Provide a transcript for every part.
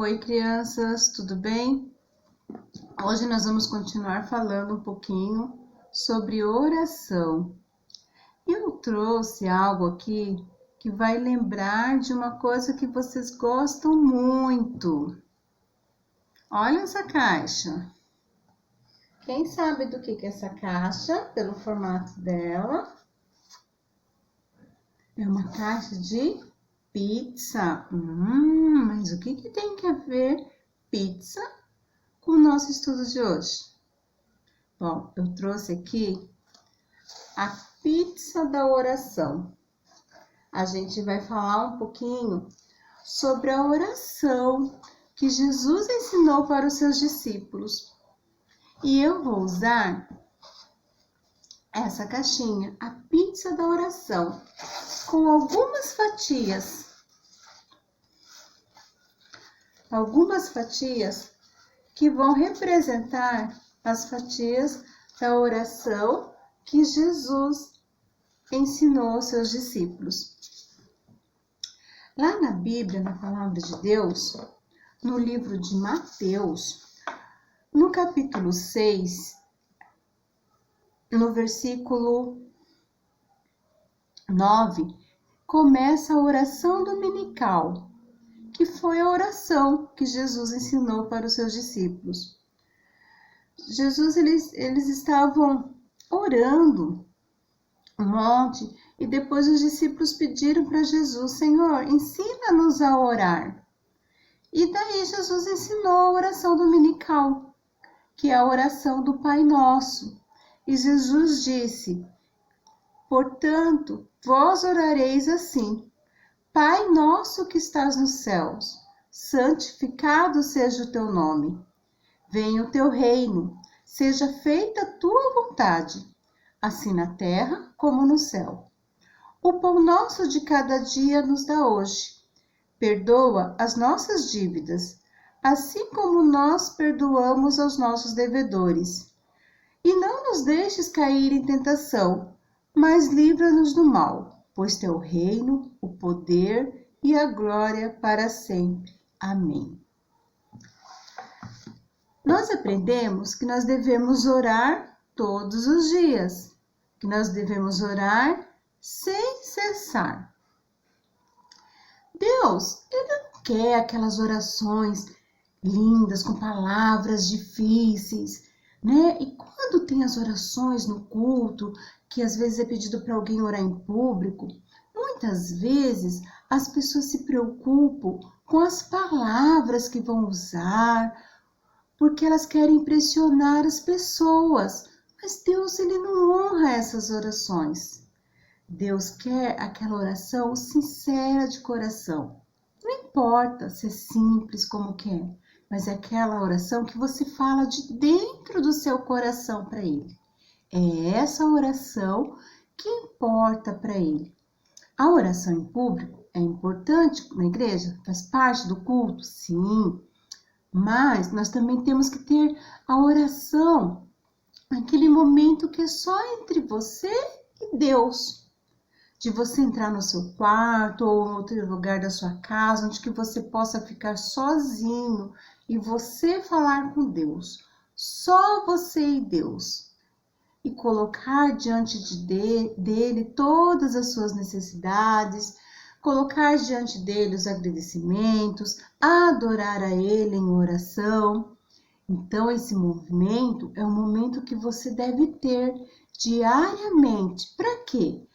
Oi, crianças, tudo bem? Hoje nós vamos continuar falando um pouquinho sobre oração. Eu trouxe algo aqui que vai lembrar de uma coisa que vocês gostam muito. Olha essa caixa. Quem sabe do que é essa caixa, pelo formato dela? É uma caixa de pizza. Mas o que tem que ver pizza com o nosso estudo de hoje? Bom, eu trouxe aqui a pizza da oração. A gente vai falar um pouquinho sobre a oração que Jesus ensinou para os seus discípulos. E eu vou usar essa caixinha, a pizza da oração, com algumas fatias. Algumas fatias que vão representar as fatias da oração que Jesus ensinou aos seus discípulos. Lá na Bíblia, na Palavra de Deus, no livro de Mateus, no capítulo 6, no versículo 9, começa a oração dominical, que foi a oração que Jesus ensinou para os seus discípulos. Eles estavam orando um monte e depois os discípulos pediram para Jesus: Senhor, ensina-nos a orar. E daí Jesus ensinou a oração dominical, que é a oração do Pai Nosso. E Jesus disse: portanto, vós orareis assim: Pai nosso que estás nos céus, santificado seja o teu nome. Venha o teu reino, seja feita a tua vontade, assim na terra como no céu. O pão nosso de cada dia nos dá hoje. Perdoa as nossas dívidas, assim como nós perdoamos aos nossos devedores. E não nos deixes cair em tentação, mas livra-nos do mal, pois teu reino, o poder e a glória para sempre. Amém. Nós aprendemos que nós devemos orar todos os dias, que nós devemos orar sem cessar. Deus, Ele não quer aquelas orações lindas, com palavras difíceis, né? E quando tem as orações no culto, que às vezes é pedido para alguém orar em público, muitas vezes as pessoas se preocupam com as palavras que vão usar, porque elas querem impressionar as pessoas. Mas Deus, Ele não honra essas orações. Deus quer aquela oração sincera de coração. Não importa se é simples como que é, mas é aquela oração que você fala de dentro do seu coração para Ele. É essa oração que importa para Ele. A oração em público é importante na igreja? Faz parte do culto? Sim. Mas nós também temos que ter a oração naquele momento que é só entre você e Deus. De você entrar no seu quarto ou em outro lugar da sua casa, onde que você possa ficar sozinho e você falar com Deus. Só você e Deus. E colocar diante dele todas as suas necessidades, colocar diante dele os agradecimentos, adorar a ele em oração. Então, esse movimento é um momento que você deve ter diariamente. Para quê?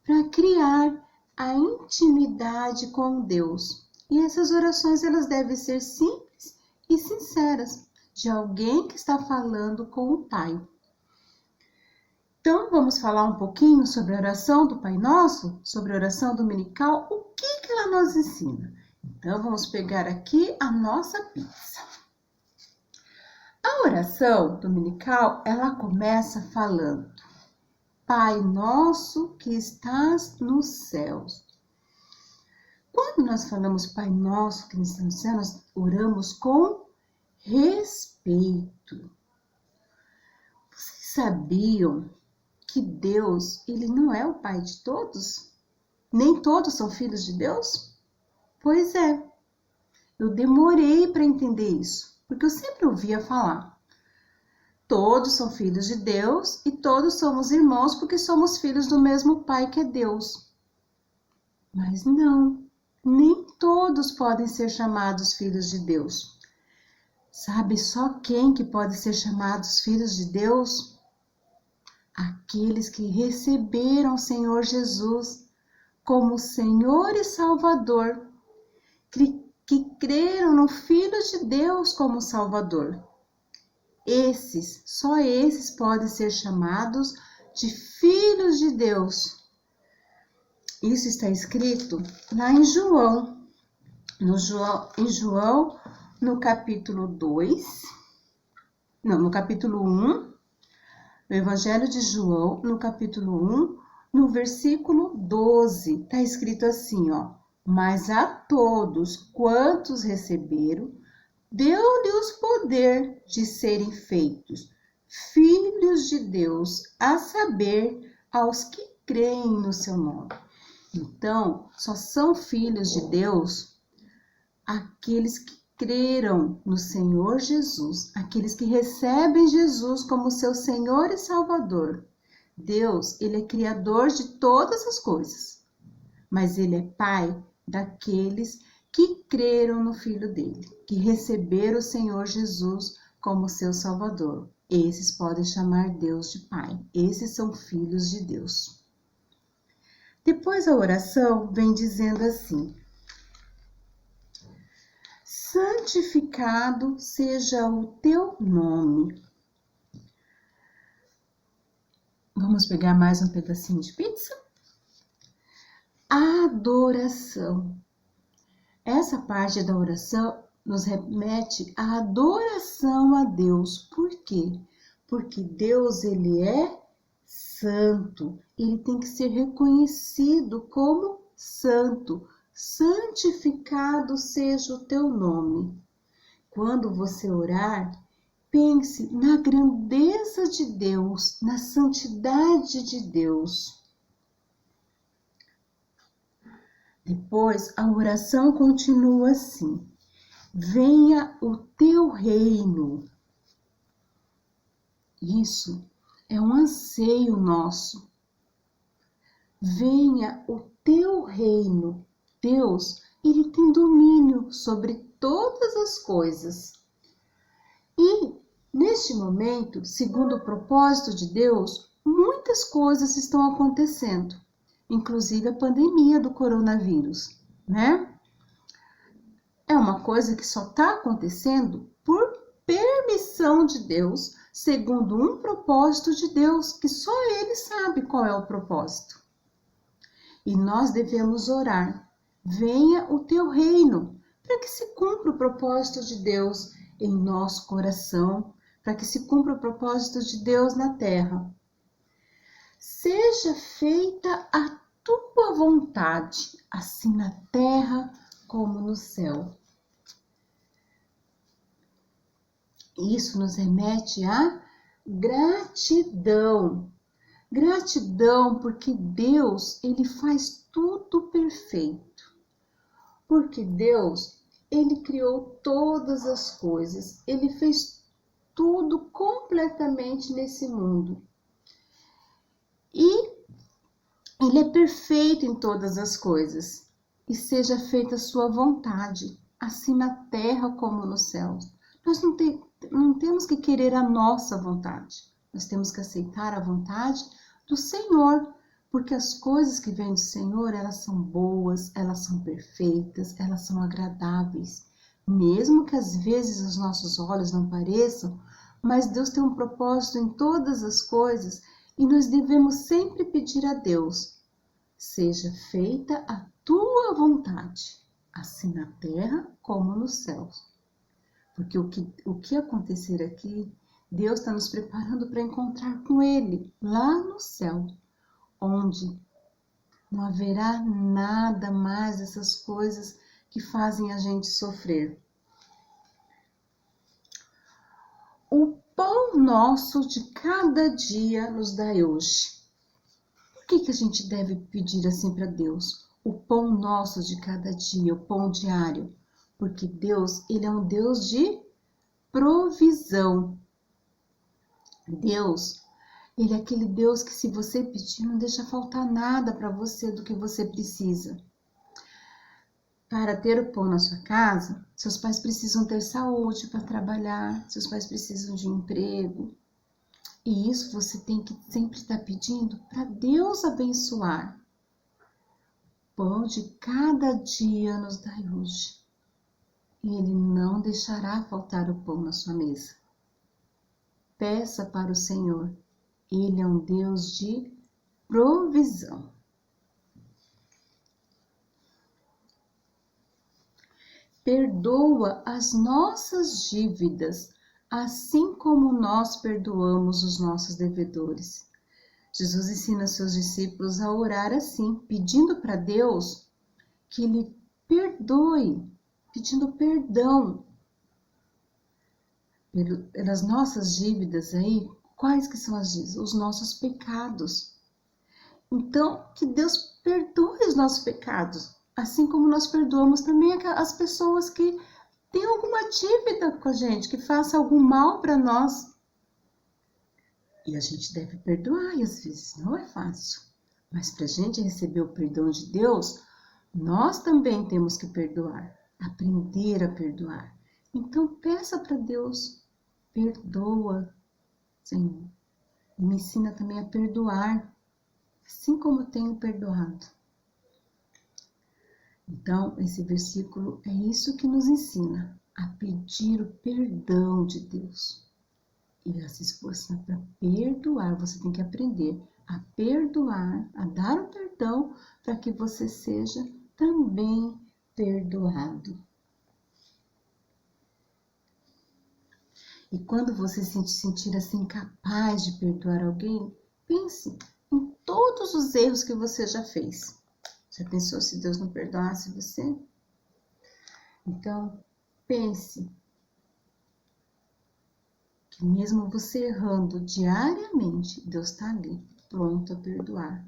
Para criar a intimidade com Deus. E essas orações, elas devem ser simples e sinceras, de alguém que está falando com o Pai. Então, vamos falar um pouquinho sobre a oração do Pai Nosso, sobre a oração dominical, o que ela nos ensina. Então, vamos pegar aqui a nossa pizza. A oração dominical, ela começa falando: Pai nosso que estás nos céus. Quando nós falamos Pai nosso que estás nos céus, nós oramos com respeito. Vocês sabiam que Deus, Ele não é o Pai de todos? Nem todos são filhos de Deus? Pois é. Eu demorei para entender isso, porque eu sempre ouvia falar. Todos são filhos de Deus e todos somos irmãos porque somos filhos do mesmo Pai que é Deus. Mas não, nem todos podem ser chamados filhos de Deus. Sabe só quem que pode ser chamados filhos de Deus? Aqueles que receberam o Senhor Jesus como Senhor e Salvador, que creram no Filho de Deus como Salvador. Só esses podem ser chamados de filhos de Deus. Isso está escrito lá em João, no capítulo 2, no capítulo 1, no Evangelho de João, no capítulo 1, no versículo 12, está escrito assim, ó: mas a todos quantos receberam, deu-lhes poder de serem feitos filhos de Deus, a saber, aos que creem no seu nome. Então, só são filhos de Deus aqueles que creram no Senhor Jesus, aqueles que recebem Jesus como seu Senhor e Salvador. Deus, ele é criador de todas as coisas, mas ele é Pai daqueles que creram no Filho dele, que receberam o Senhor Jesus como seu Salvador. Esses podem chamar Deus de Pai. Esses são filhos de Deus. Depois a oração vem dizendo assim: santificado seja o teu nome. Vamos pegar mais um pedacinho de pizza? Adoração. Essa parte da oração nos remete à adoração a Deus. Por quê? Porque Deus, ele é santo. Ele tem que ser reconhecido como santo. Santificado seja o teu nome. Quando você orar, pense na grandeza de Deus, na santidade de Deus. Depois, a oração continua assim: venha o teu reino. Isso é um anseio nosso. Venha o teu reino. Deus, ele tem domínio sobre todas as coisas. E, neste momento, segundo o propósito de Deus, muitas coisas estão acontecendo, inclusive a pandemia do coronavírus, né? É uma coisa que só está acontecendo por permissão de Deus, segundo um propósito de Deus, que só Ele sabe qual é o propósito. E nós devemos orar: venha o teu reino, para que se cumpra o propósito de Deus em nosso coração, para que se cumpra o propósito de Deus na terra. Seja feita a tua vontade, assim na terra como no céu. Isso nos remete à gratidão. Gratidão porque Deus, ele faz tudo perfeito. Porque Deus, ele criou todas as coisas. Ele fez tudo completamente nesse mundo. E ele é perfeito em todas as coisas. E seja feita a sua vontade, assim na terra como no céu. Nós não temos que querer a nossa vontade. Nós temos que aceitar a vontade do Senhor, porque as coisas que vêm do Senhor, elas são boas, elas são perfeitas, elas são agradáveis. Mesmo que às vezes os nossos olhos não pareçam, mas Deus tem um propósito em todas as coisas e nós devemos sempre pedir a Deus: seja feita a tua vontade, assim na terra como nos céus. Porque o que acontecer aqui, Deus está nos preparando para encontrar com Ele lá no céu, onde não haverá nada mais dessas coisas que fazem a gente sofrer. O pão nosso de cada dia nos dai hoje. Por que a gente deve pedir assim para Deus? O pão nosso de cada dia, o pão diário. Porque Deus, ele é um Deus de provisão. Deus, ele é aquele Deus que, se você pedir, não deixa faltar nada para você do que você precisa. Para ter o pão na sua casa, seus pais precisam ter saúde para trabalhar, seus pais precisam de emprego. E isso você tem que sempre estar pedindo para Deus abençoar. Pão de cada dia nos dai hoje. E Ele não deixará faltar o pão na sua mesa. Peça para o Senhor. Ele é um Deus de provisão. Perdoa as nossas dívidas, assim como nós perdoamos os nossos devedores. Jesus ensina seus discípulos a orar assim, pedindo para Deus que Ele perdoe, pedindo perdão pelas nossas dívidas aí. Quais que são as dívidas? Os nossos pecados. Então, que Deus perdoe os nossos pecados, assim como nós perdoamos também as pessoas que têm alguma dívida com a gente, que faça algum mal para nós. E a gente deve perdoar, e às vezes não é fácil. Mas para a gente receber o perdão de Deus, nós também temos que perdoar, aprender a perdoar. Então peça para Deus, perdoa, Senhor. E me ensina também a perdoar, assim como tenho perdoado. Então, esse versículo é isso que nos ensina, a pedir o perdão de Deus. E a se esforçar para perdoar. Você tem que aprender a perdoar, a dar o perdão, para que você seja também perdoado. E quando você se sentir assim capaz de perdoar alguém, pense em todos os erros que você já fez. Já pensou se Deus não perdoasse você? Então, pense que mesmo você errando diariamente, Deus está ali, pronto a perdoar.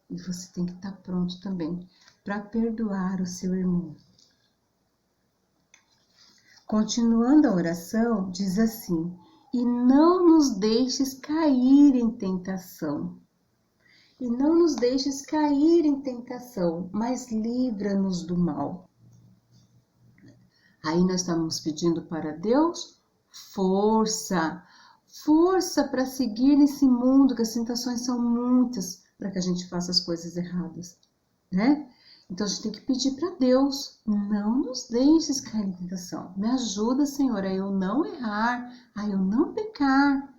E você tem que estar pronto também para perdoar o seu irmão. Continuando a oração, diz assim: e não nos deixes cair em tentação. E não nos deixes cair em tentação, mas livra-nos do mal. Aí nós estamos pedindo para Deus força para seguir nesse mundo, que as tentações são muitas para que a gente faça as coisas erradas, né? Então a gente tem que pedir para Deus, não nos deixes cair em tentação. Me ajuda, Senhor, a eu não errar, a eu não pecar.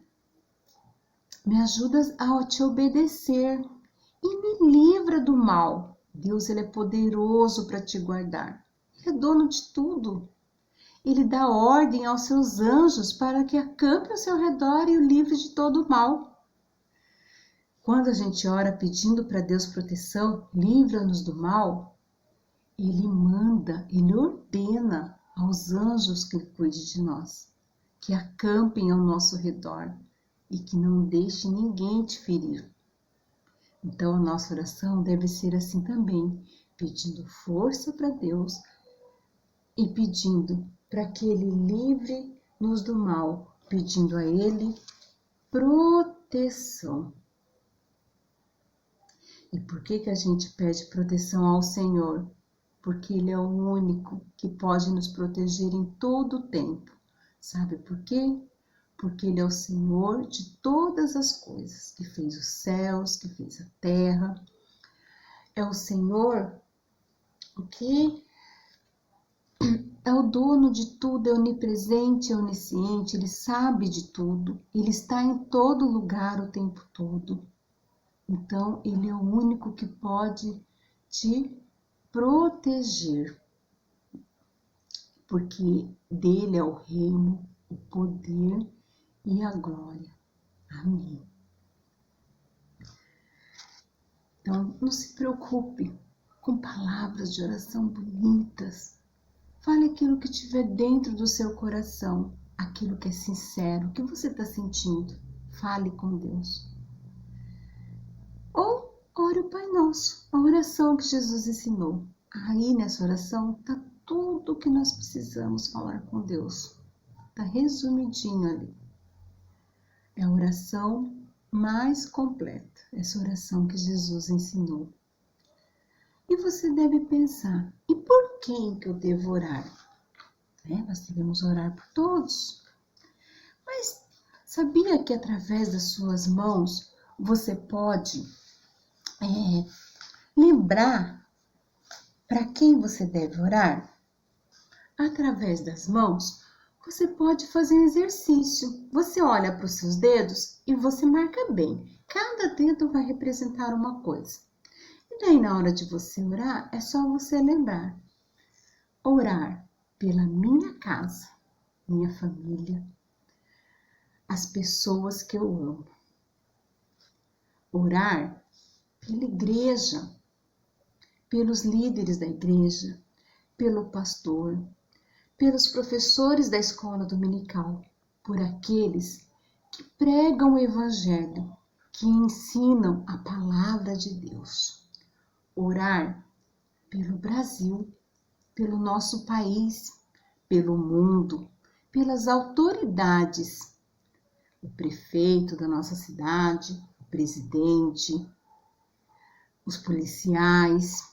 Me ajuda a te obedecer e me livra do mal. Deus, Ele é poderoso para te guardar. Ele é dono de tudo. Ele dá ordem aos seus anjos para que acampem ao seu redor e o livre de todo o mal. Quando a gente ora pedindo para Deus proteção, livra-nos do mal, Ele manda, Ele ordena aos anjos que cuidem de nós, que acampem ao nosso redor e que não deixe ninguém te ferir. Então a nossa oração deve ser assim também, pedindo força para Deus e pedindo para que Ele livre-nos do mal, pedindo a Ele proteção. E por que a gente pede proteção ao Senhor? Porque Ele é o único que pode nos proteger em todo o tempo. Sabe por quê? Porque Ele é o Senhor de todas as coisas, que fez os céus, que fez a terra. É o Senhor que é o dono de tudo, é onipresente, é onisciente, Ele sabe de tudo, Ele está em todo lugar o tempo todo. Então, Ele é o único que pode te proteger, porque dele é o reino, o poder e a glória. Amém. Então, não se preocupe com palavras de oração bonitas. Fale aquilo que estiver dentro do seu coração, aquilo que é sincero, o que você está sentindo. Fale com Deus. Ou ore o Pai Nosso, a oração que Jesus ensinou. Aí nessa oração está tudo que nós precisamos falar com Deus. Está resumidinho ali. É a oração mais completa, essa oração que Jesus ensinou. E você deve pensar, e por quem que eu devo orar? Nós devemos orar por todos. Mas sabia que através das suas mãos você pode lembrar para quem você deve orar? Através das mãos, você pode fazer um exercício. Você olha para os seus dedos e você marca bem. Cada dedo vai representar uma coisa. E daí, na hora de você orar, é só você lembrar. Orar pela minha casa, minha família, as pessoas que eu amo. Orar pela igreja, pelos líderes da igreja, pelo pastor, pelos professores da escola dominical, por aqueles que pregam o evangelho, que ensinam a palavra de Deus. Orar pelo Brasil, pelo nosso país, pelo mundo, pelas autoridades, o prefeito da nossa cidade, o presidente, os policiais.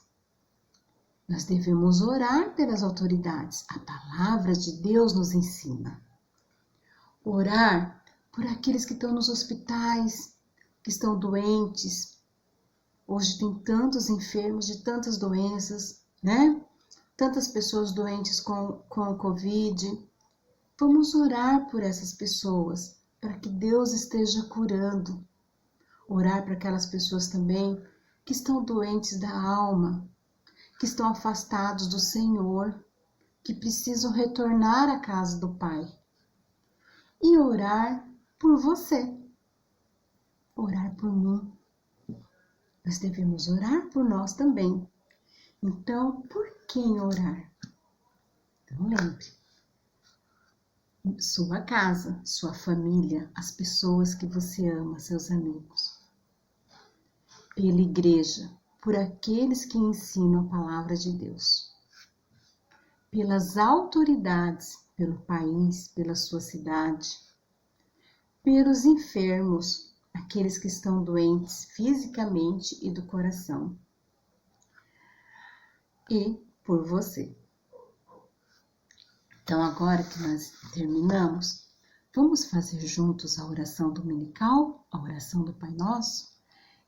Nós devemos orar pelas autoridades. A palavra de Deus nos ensina. Orar por aqueles que estão nos hospitais, que estão doentes. Hoje tem tantos enfermos de tantas doenças, Tantas pessoas doentes com o Covid. Vamos orar por essas pessoas, para que Deus esteja curando. Orar para aquelas pessoas também que estão doentes da alma, que estão afastados do Senhor, que precisam retornar à casa do Pai. E orar por você. Orar por mim. Nós devemos orar por nós também. Então, por quem orar? Então, lembre. Sua casa, sua família, as pessoas que você ama, seus amigos. Pela igreja, por aqueles que ensinam a palavra de Deus. Pelas autoridades, pelo país, pela sua cidade. Pelos enfermos, aqueles que estão doentes fisicamente e do coração. E por você. Então, agora que nós terminamos, vamos fazer juntos a oração dominical, a oração do Pai Nosso?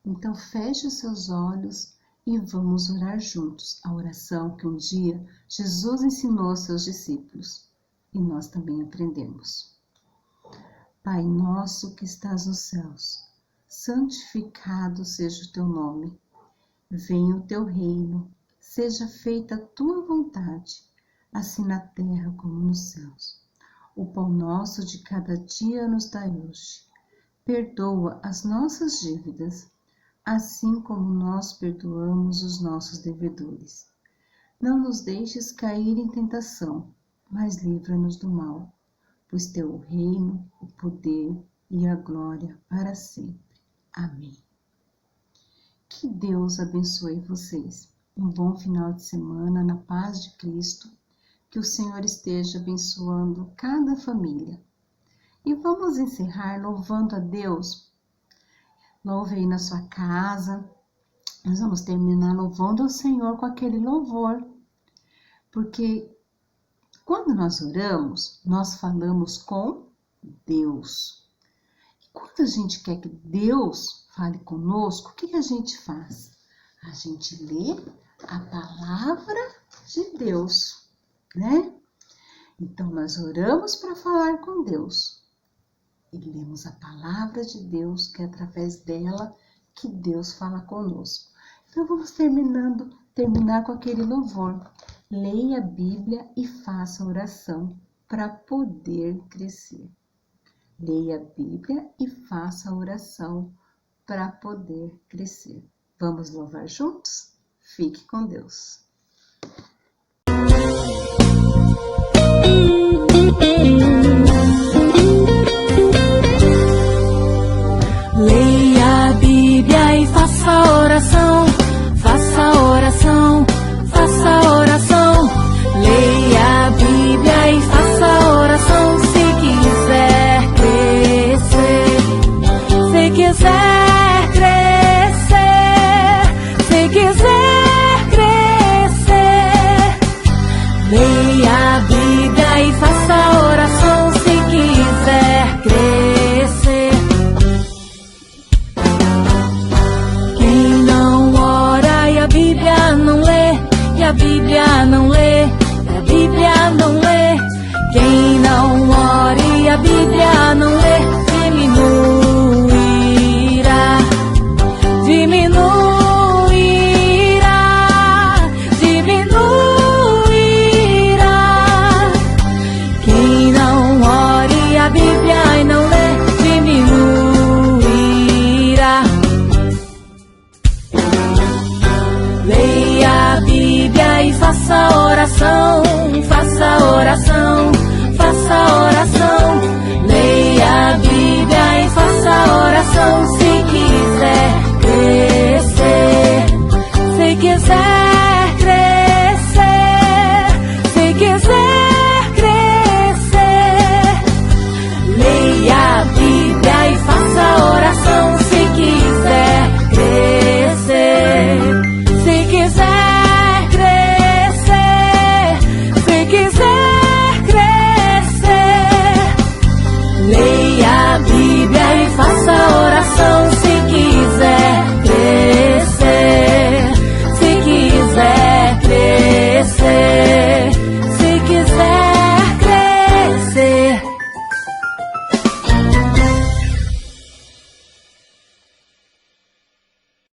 Então, feche os seus olhos e vamos orar juntos a oração que um dia Jesus ensinou aos seus discípulos e nós também aprendemos. Pai nosso que estás nos céus, santificado seja o teu nome. Venha o teu reino, seja feita a tua vontade, assim na terra como nos céus. O pão nosso de cada dia nos dai hoje. Perdoa as nossas dívidas, assim como nós perdoamos os nossos devedores. Não nos deixes cair em tentação, mas livra-nos do mal, pois teu é o reino, o poder e a glória para sempre. Amém. Que Deus abençoe vocês. Um bom final de semana na paz de Cristo. Que o Senhor esteja abençoando cada família. E vamos encerrar louvando a Deus. Louve aí na sua casa. Nós vamos terminar louvando ao Senhor com aquele louvor. Porque quando nós oramos, nós falamos com Deus. E quando a gente quer que Deus fale conosco, o que a gente faz? A gente lê a palavra de Deus. Então, nós oramos para falar com Deus e lemos a palavra de Deus, que é através dela que Deus fala conosco. Então, vamos terminar com aquele louvor. Leia a Bíblia e faça oração para poder crescer. Leia a Bíblia e faça oração para poder crescer. Vamos louvar juntos? Fique com Deus.